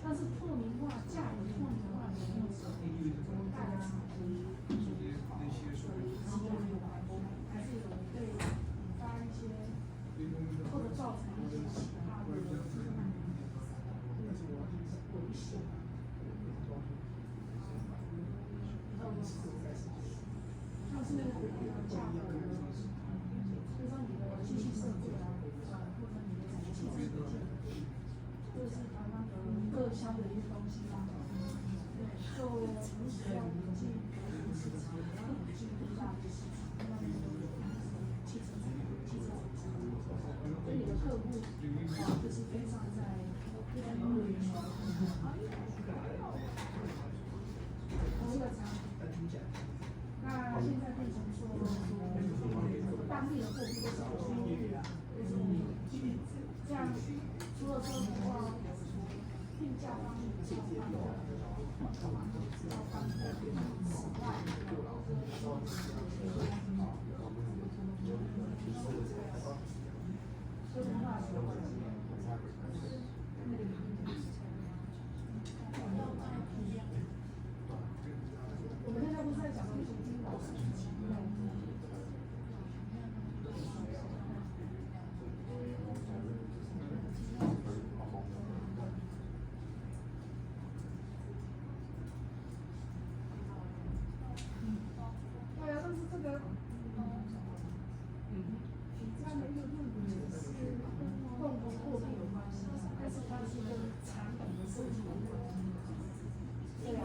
但是透明化价格透明化的那种，大家还是会引发一些或者造成一些其他的危险。像是价格，就说你的机器设备啊，或者你的整个汽车零件，这是刚刚各销的一些东西嘛。对，就同时要引进市场，然后引进更大的市场，那么汽车厂，所以你的客户就是非常在同一个产品。那现在变成说，当地的货币的少收益啊，这样除了说的话，定价方面比较方便，我们现在不是在讲那些金融事情。对啊，但是这个，这样的一个论点是共同货币有关系，但是它是跟产品的设计有关系。对啊，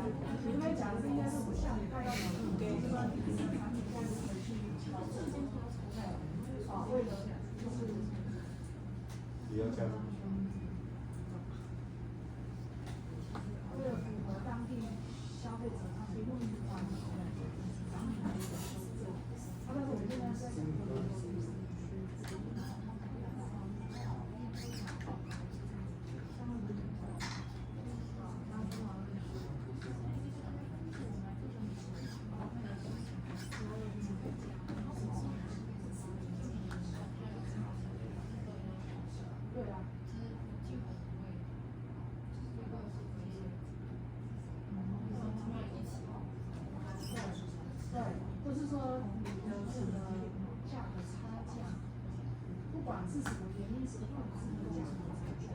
你应该讲的应该是不像你看到的，就是说你的产品该如何去调整，为了就是也要加入。为了符合当地消费者他们用户方面的产品的一个修正，但是我们现在在讲的是。对啊。对，就是说你的这个价格差价，不管是什么原因，是导致这个价格差价，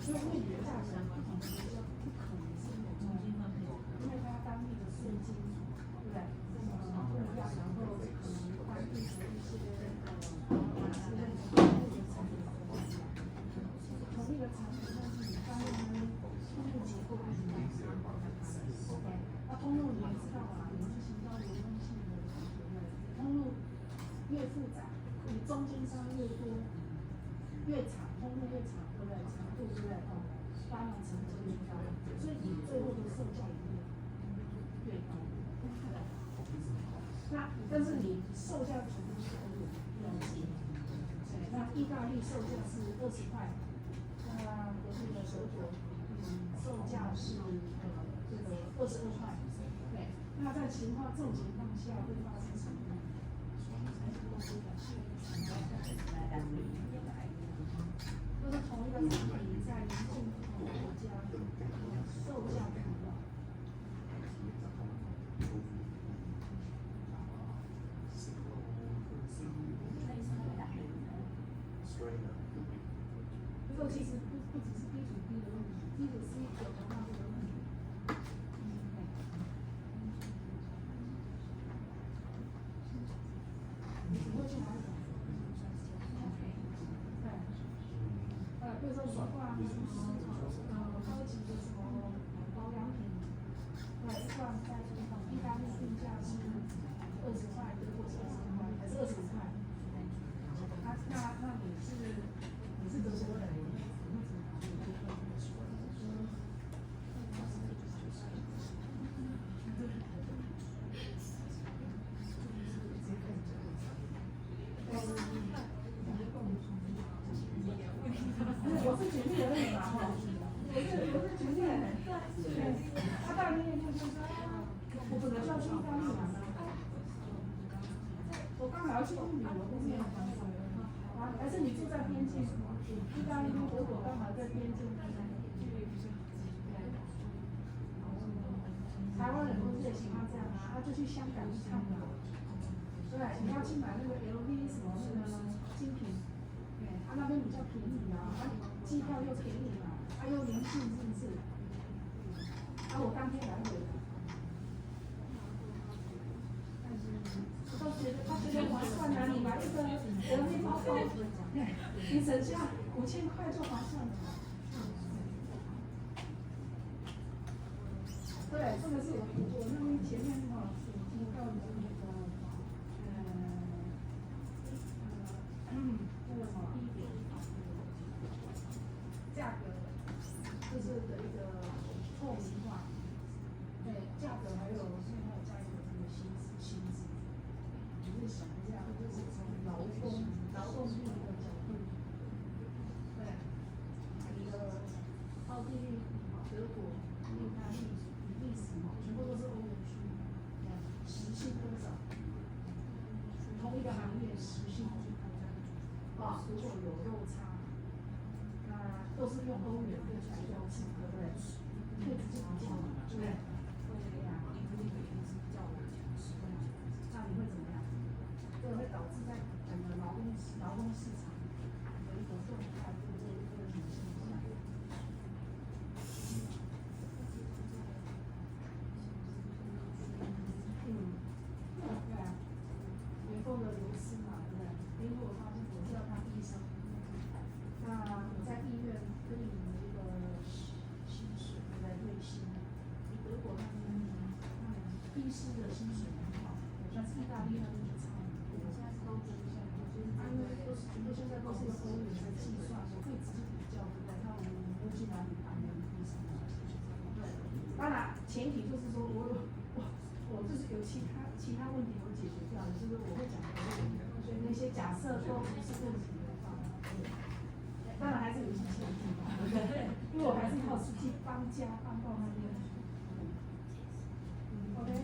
就因为你的价格不同的国家不可能是有中间分配，因为它当地的税金，对不对？不一样，然后可能当地的一些同一个产品，但是你发现呢，通路结构不一样。那通路你也知道嘛，你是行销流动性的，通路越复杂，你中间商越多，越长，通路越长，对不对？长度对不对？当然成本越高，所以你最后的售价也越高。那但是你售价全部是欧元，那意大利售价是20块，那国内的德国，售价是这个22块，对。那在这种情况下会发生什么？就是同一个产品在邻近不同的国家，售价不一样。这个其实不只是 B to B 的问题，B to C 有同样这个问题。你会去哪里？对，比如说说一罐高级的什么保养品，对，一罐在意大利定价是20块，德国是20块，还是25块？那你是德国人？我是举例而已嘛，哈，我是举例，对，他大概就是说，我本来就要去意大利玩啊，我刚好要去印尼，我都没有办法，啊，还是你住在边境，意大利跟德国刚好在边境，台湾人都是喜欢这样啊，他就去香港去看嘛，对，你要去买那个 LV 什么那个精品。啊，那边比较便宜啊，机票又便宜嘛，又临近是不是？我当天来回的，我都觉得他觉得划算啊，你买一个LV包包，你省下5000块就划算了。对，这个是我那边前面哈提到的那个那个什么。价格就是的一个透明化，对，价格还有现在还有加一个这个薪资，你就想一下，就是从劳动力的角度，对，你的奥地利、德国、意大利、比利时全部都是欧元区，时薪多少？同一个行业时薪，如果有落差。都是用欧元来标记，对不对？可以直接比较嘛，对不对？对呀，那你会怎么样？这会导致在整个劳动市场有一个更大的一个现象。对啊，员工的流失嘛，对不对？如果发现我是要当医生。那你在医院跟你的这个薪水在瑞星，德国那边医师的薪水很好，但是意大利那边就差很多。现在是都增加，因为都是全部现在都是用欧元在计算，我可以直接比较，对不对？那我们会去哪里谈人医生？对，当然前提就是说我就是有其他问题我解决掉了，就是我会讲的所以那些假设都不是问题的话。当然还是有一些限制嘛，对不对？因为我还是靠实际搬到那边。OK。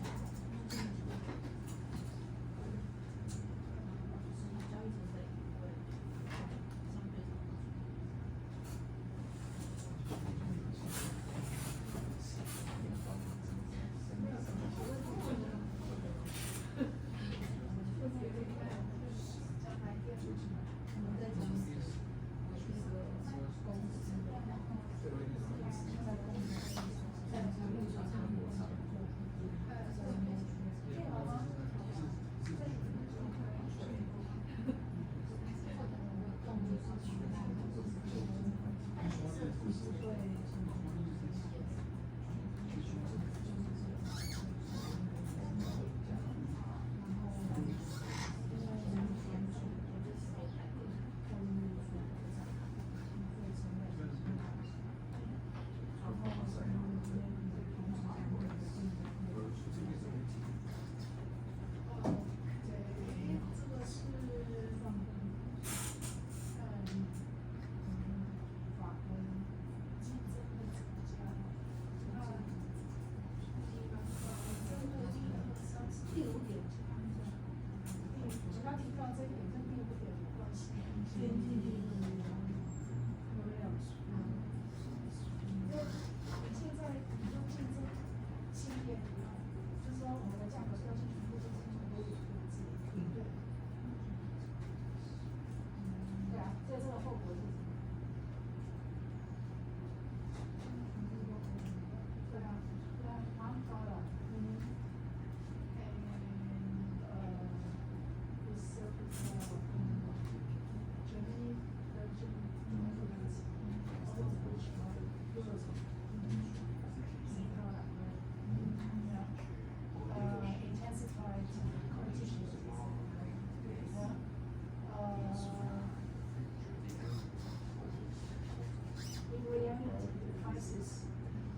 in reality, the prices,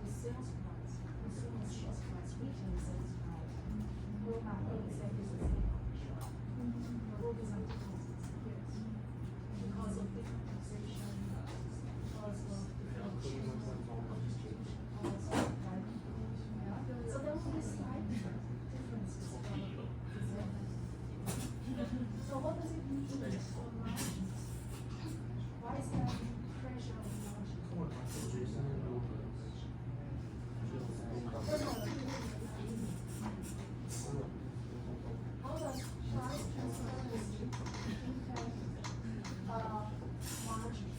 the sales price, consumer sales price, retail sales price, will not be exactly the same. There will be some differences, yes. Because of different taxation, because of different channels of distribution, also, right? Yeah, so there will be slight differences from the same. So what does it mean for margins? Why is there pressure on margins? How does price transparency impact margin?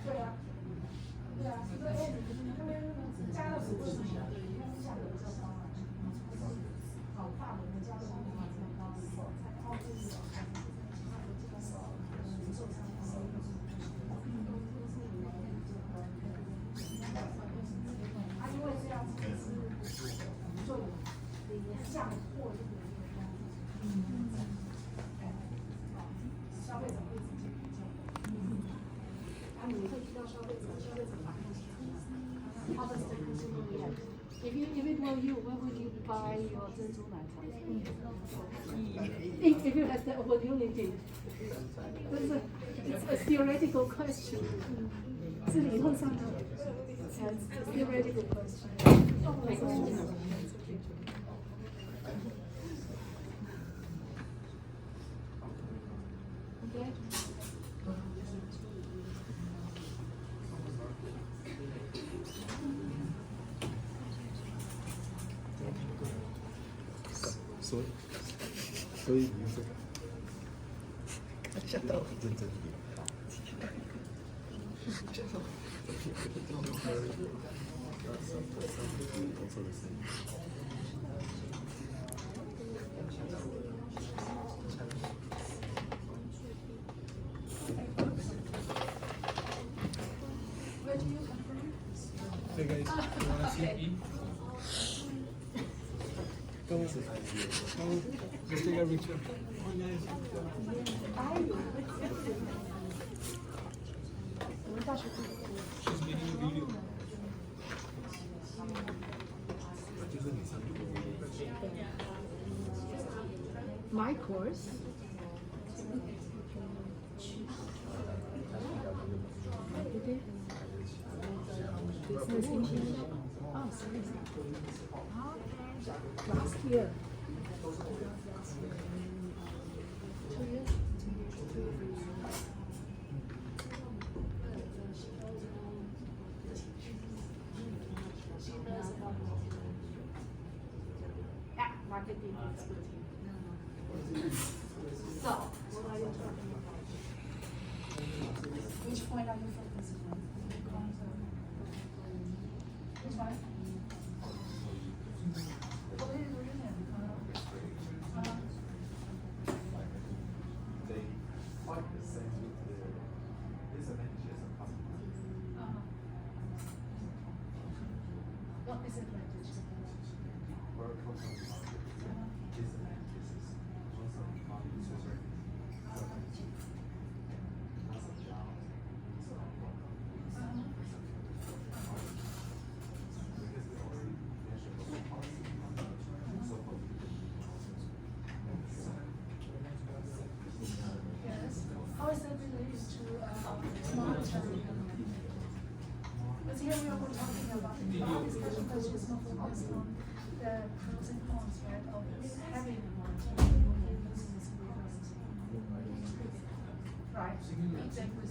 对啊，对啊，因为他们加热水为什么因为价格比较高嘛，好大的加热的话比较高，才靠这个其他的这个零售商收入。啊，因为这样子是就降货这个消费者会直接比较。啊，你会遇到消费者反应起来，How does the consumer react? If it were you, where would you buy your 珍珠奶茶? If you had the opportunity. It's a theoretical question. 是理论上的 theoretical question. Okay.所以你是认真一点。Where do you come from? Hey guys, you wanna see? Come on. Let's take a picture. She's making a video. My course. Business English. Oh, seriously. Last year. 2 years? 2 years. Marketing expertise. So, what are you talking about? Which point are you focusing on? Which one? What is the reason? They fight the same with the disadvantages of customers. What disadvantage? Where customers disadvantages is also on user service. Yes. How is that related to monetary? Because here we are talking about our discussion question is not focused on the pros and cons, right, of having a monetary in business environment. Right? Exactly.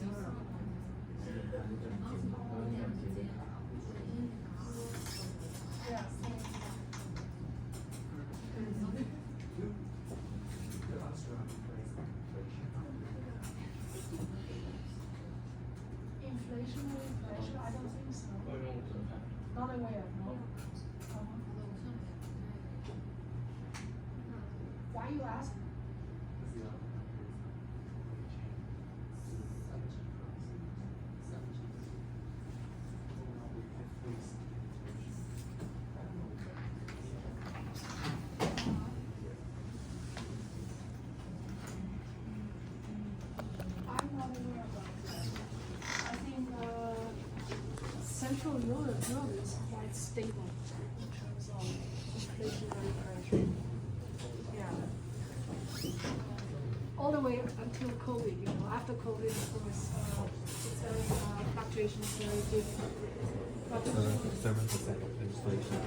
Yeah. aware, no? Why you ask? I'm not aware about that. I think Central Europe is quite stable in terms of inflationary pressure. Yeah. All the way until COVID, you know, after COVID, of course, it's very, fluctuation is very different. But 7% inflation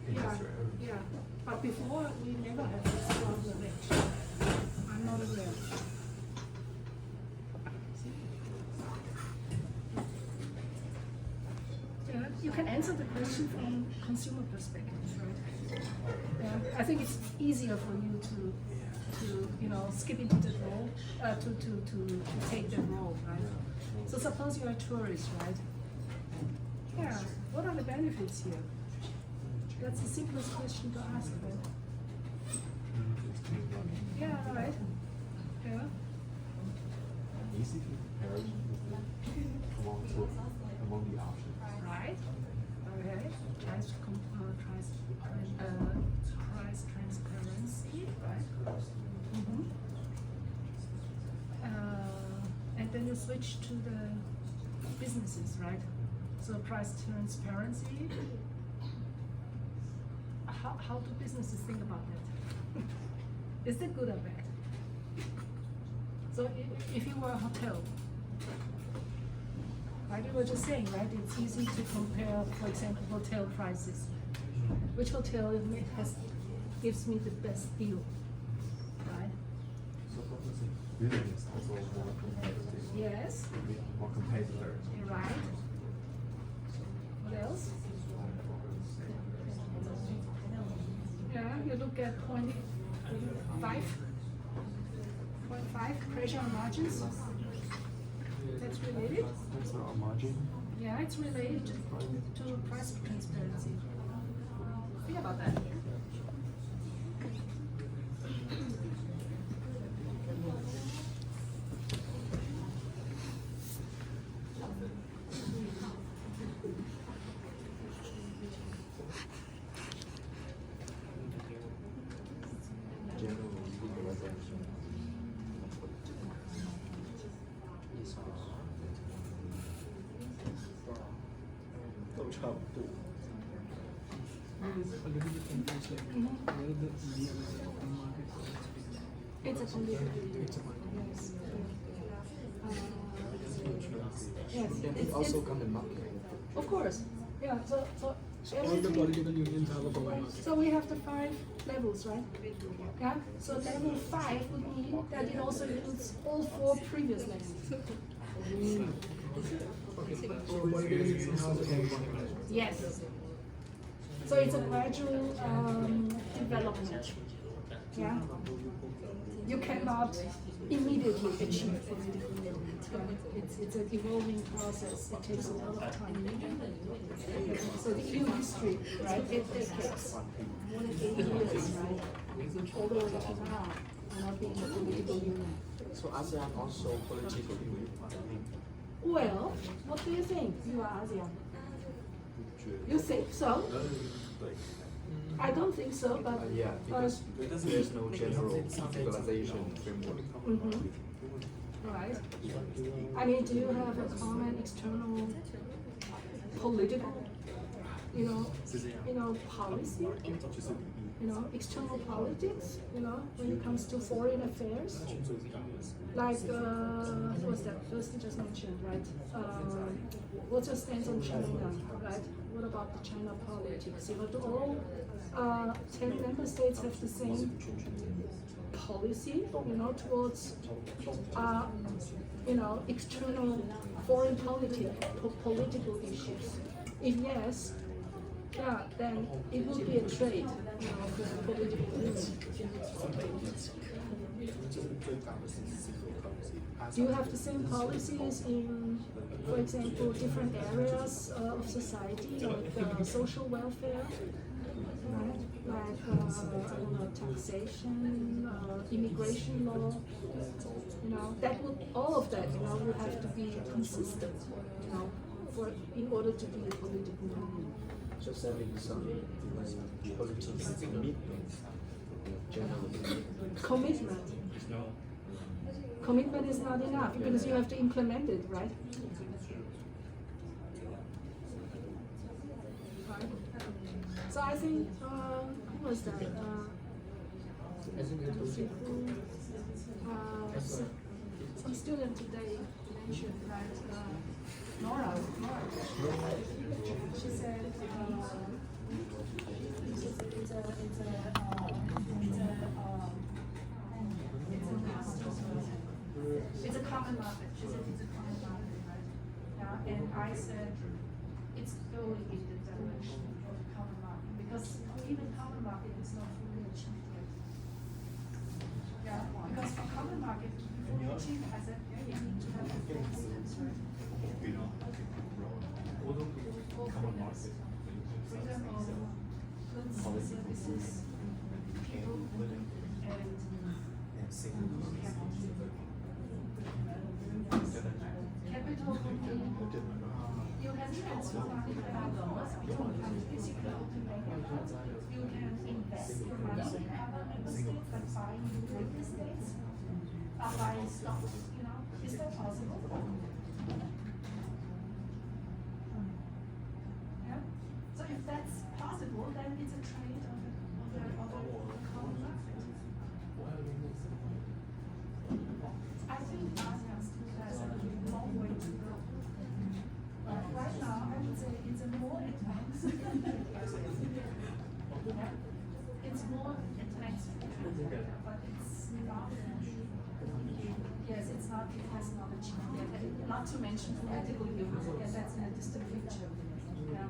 in yeah, Israel. yeah. But before, we never had this problem. I'm not aware. Yeah, you can answer the question from consumer perspective, right? Yeah, I think it's easier for you to you know, skip into the role, to take the role, right? So suppose you're a tourist, right? Yeah, what are the benefits here? That's the simplest question to ask, right? Yeah, right. Yeah. Easy to compare among the options. Right. Okay. Price transparency, right? Mm-hmm. And then you switch to the businesses, right? So price transparency. How do businesses think about that? Is it good or bad? So if you were a hotel, like you were just saying, right? It's easy to compare, for example, hotel prices. Which hotel gives me the best deal, right? So obviously, business also more competitive. Yes. More competitors. Right. What else? Yeah, you look at 0.5 pressure on margins. That's related. That's not a margin. Yeah, it's related to price transparency. Think about that. General legalization. 都差不多。A little bit confused, like where the EU is an open market. It's a political. It's a market. Yes. It also come in market. Of course. Yeah. So So all the political unions have a common market. So we have the 5 levels, right? Yeah. So level 5 would mean that it also includes all 4 previous levels. Okay, so political union has a common market. Yes. So it's a gradual development. Yeah. You cannot immediately achieve political unity. It's an evolving process. It takes a lot of time. So the EU history, right? It takes more than 80 years, right? All the way to now, not being a political union. So ASEAN also political union. Well, what do you think? You are ASEAN. You think so? I don't think so, but Yeah, because there's no general legalization framework. right. I mean, do you have a common external political, policy? External politics, when it comes to foreign affairs? Like, what's that person just mentioned, right? What's your stance on China, right? What about the China politics? Do all 10 member states have the same policy, towards, external foreign political issues? If yes, yeah, then it will be a trade, for the political union. Do you have the same policies in, for example, different areas of society, like social welfare, right? Like taxation, immigration law, that would, all of that, would have to be consistent, in order to be a political party. Just having some like political commitment, generally. Commitment. Commitment is not enough because you have to implement it, right? Right. So I think, who was that? Let's see who, some student today mentioned that Nora, she said it's a common market. She said it's a common market, right? Yeah, and I said it's going in the direction of the common market because even common market is not fully achieved yet. Yeah, because for common market, fully achieved as a you need to have a full systems, right? Common market. Freedom of goods, services, people, and capital you can transfer money between countries, you can open bank accounts, you can invest your money in other member states by buying real estates, buying stocks, is that possible? Yeah? So if that's possible, then it's a trade of a common market. I think ASEAN still has a long way to go. Right now, I would say it's a more advanced. It's more advanced, but it's not. Yes, it's not. It has not achieved yet. Not to mention political unity. Yeah, that's in a distant future. Yeah.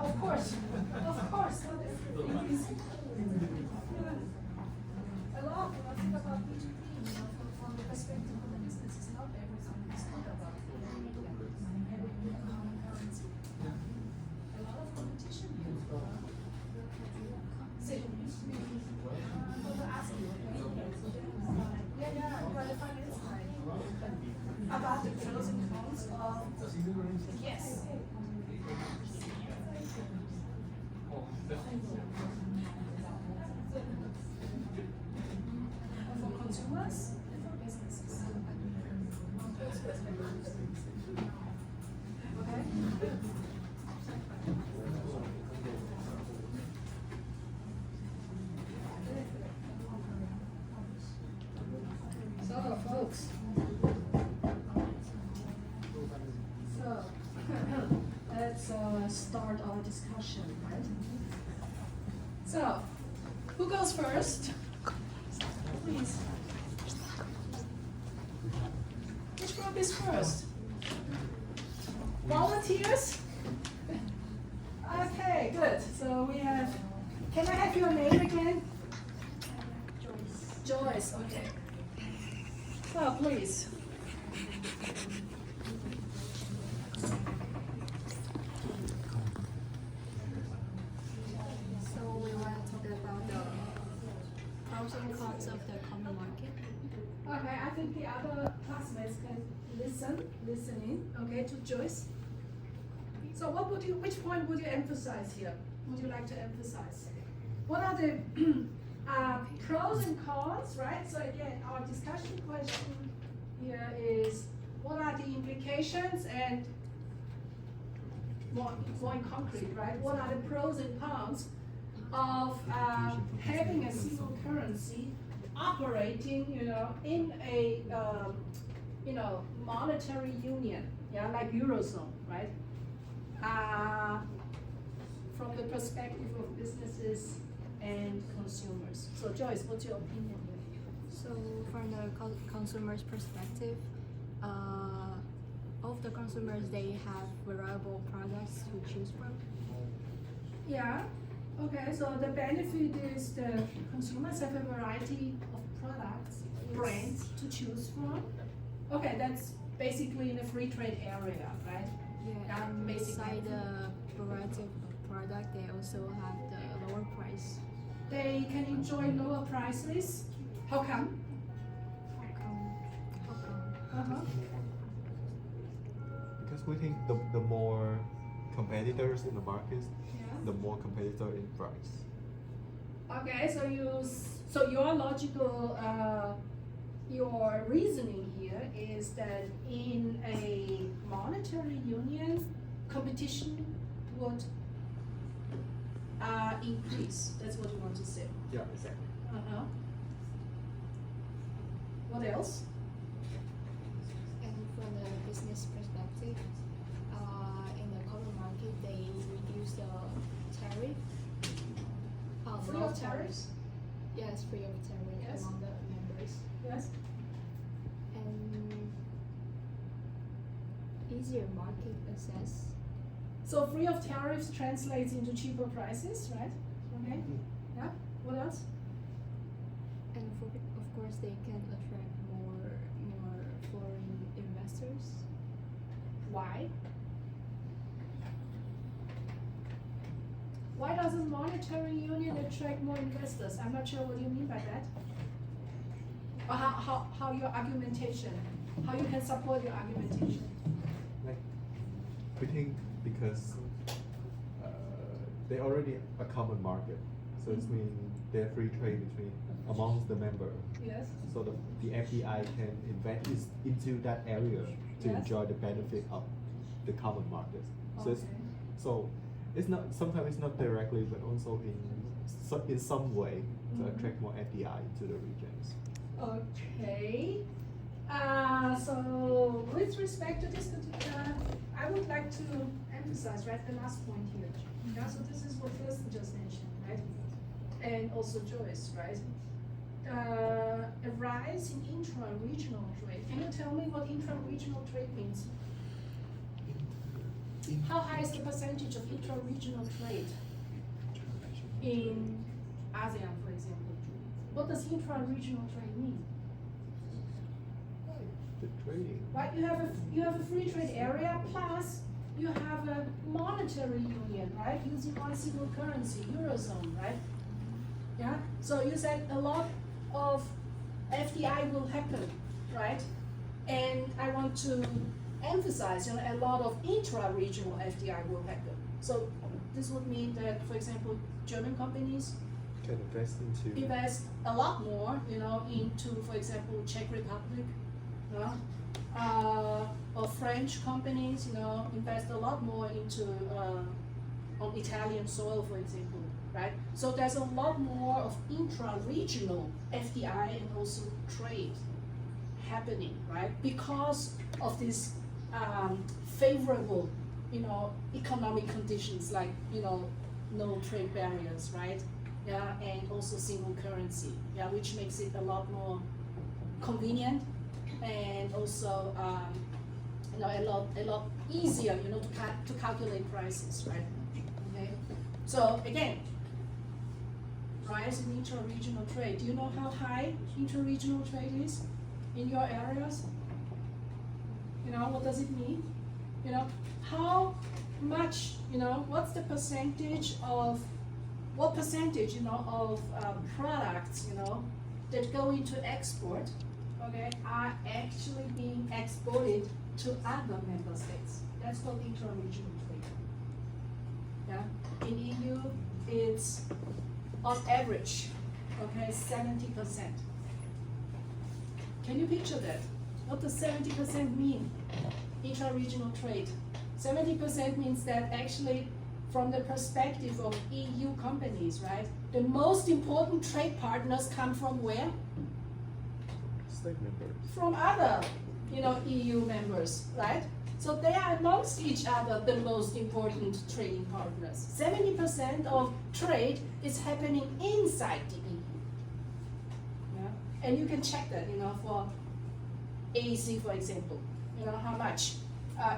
Of course. A lot when I think about B2B, from the perspective of the business, it's not everything is not about having common currency. A lot of competition here. You are the finance side. About the pros and cons of yes. start our discussion, right? So, who goes first? Please. Which group is first? Volunteers? Okay, good. So we have, can I have your name again? Joyce, okay. So please. So we want to talk about the pros and cons of the common market. Okay, I think the other classmates can listen in, okay, to Joyce. So which point would you emphasize here? Would you like to emphasize? What are the pros and cons, right? So again, our discussion question here is, what are the implications and more in concrete, right? What are the pros and cons of having a single currency operating, in a, monetary union, yeah, like Eurozone, right? From the perspective of businesses and consumers. So Joyce, what's your opinion here? So from the consumer's perspective, of the consumers, they have variable products to choose from. Yeah, okay, so the benefit is the consumers have a variety of products, brands to choose from. Okay, that's basically in a free trade area, right? Yeah, and basically. beside the variety of product, they also have the lower price. They can enjoy lower prices. How come? How come? Uh-huh. Because we think the more competitors in the market, Yeah. the more competitor in price. Okay, so your logical, your reasoning here is that in a monetary union, competition would increase. That's what you want to say. Yeah, exactly. Uh-huh. What else? And from the business perspective, in the common market, they reduce the tariff. Free no of tariffs? Yes, free of tariff Yes. among the members. Yes. And easier market access. So free of tariffs translates into cheaper prices, right? Okay. Yeah. What else? And of course, they can attract more foreign investors. Why? Why doesn't monetary union attract more investors? I'm not sure what you mean by that. Or how your argumentation, how you can support your argumentation. Like, we think because they already a common market, so it means they're free trade between amongst the member. Yes. So the FDI can invest into that area to Yes. enjoy the benefit of the common market. So it's not, sometimes it's not directly, but also in some way to Mhm. attract more FDI to the regions. Okay. So with respect to this, I would like to emphasize, right, the last point here. Yeah, so this is what Kirsten just mentioned, right? And also Joyce, right? A rise in intra-regional trade. Can you tell me what intra-regional trade means? How high is the percentage of intra-regional trade in ASEAN, for example? What does intra-regional trade mean? The trading. Right, you have a free trade area, plus you have a monetary union, right? Using one single currency, Eurozone, right? Yeah, so you said a lot of FDI will happen, right? And I want to emphasize, a lot of intra-regional FDI will happen. So this would mean that, for example, German companies Can invest a lot more, into, for example, Czech Republic, or French companies, invest a lot more into on Italian soil, for example, right? So there's a lot more of intra-regional FDI and also trade happening, right? Because of this favorable economic conditions like, no trade barriers, right? Yeah, and also single currency, yeah, which makes it a lot more convenient and also, a lot easier, to calculate prices, right? Okay. So again, rise in inter-regional trade. Do you know how high inter-regional trade is in your areas? What does it mean? How much, what's the percentage of, what percentage, of products, that go into export, okay, are actually being exported to other member states. That's called inter-regional trade. Yeah, in EU, it's on average, okay, 70%. Can you picture that? What does 70% mean? Intra-regional trade. 70% means that actually, from the perspective of EU companies, right, the most important trade partners come from where? State members. From other, EU members, right? So they are amongst each other the most important trading partners. 70% of trade is happening inside the EU. Yeah? And you can check that, for AEC, for example, how much.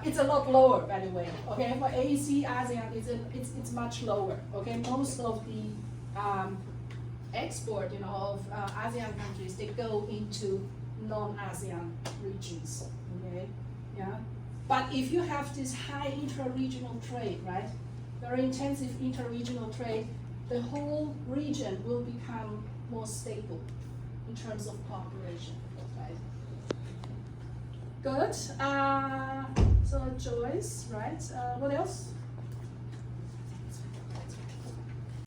It's a lot lower, by the way. Okay, for AEC, ASEAN, it's much lower. Okay, most of the export, of ASEAN countries, they go into non-ASEAN regions. Okay, yeah. But if you have this high intra-regional trade, right, very intensive inter-regional trade, the whole region will become more stable in terms of cooperation, right? Good. So Joyce, right? What else?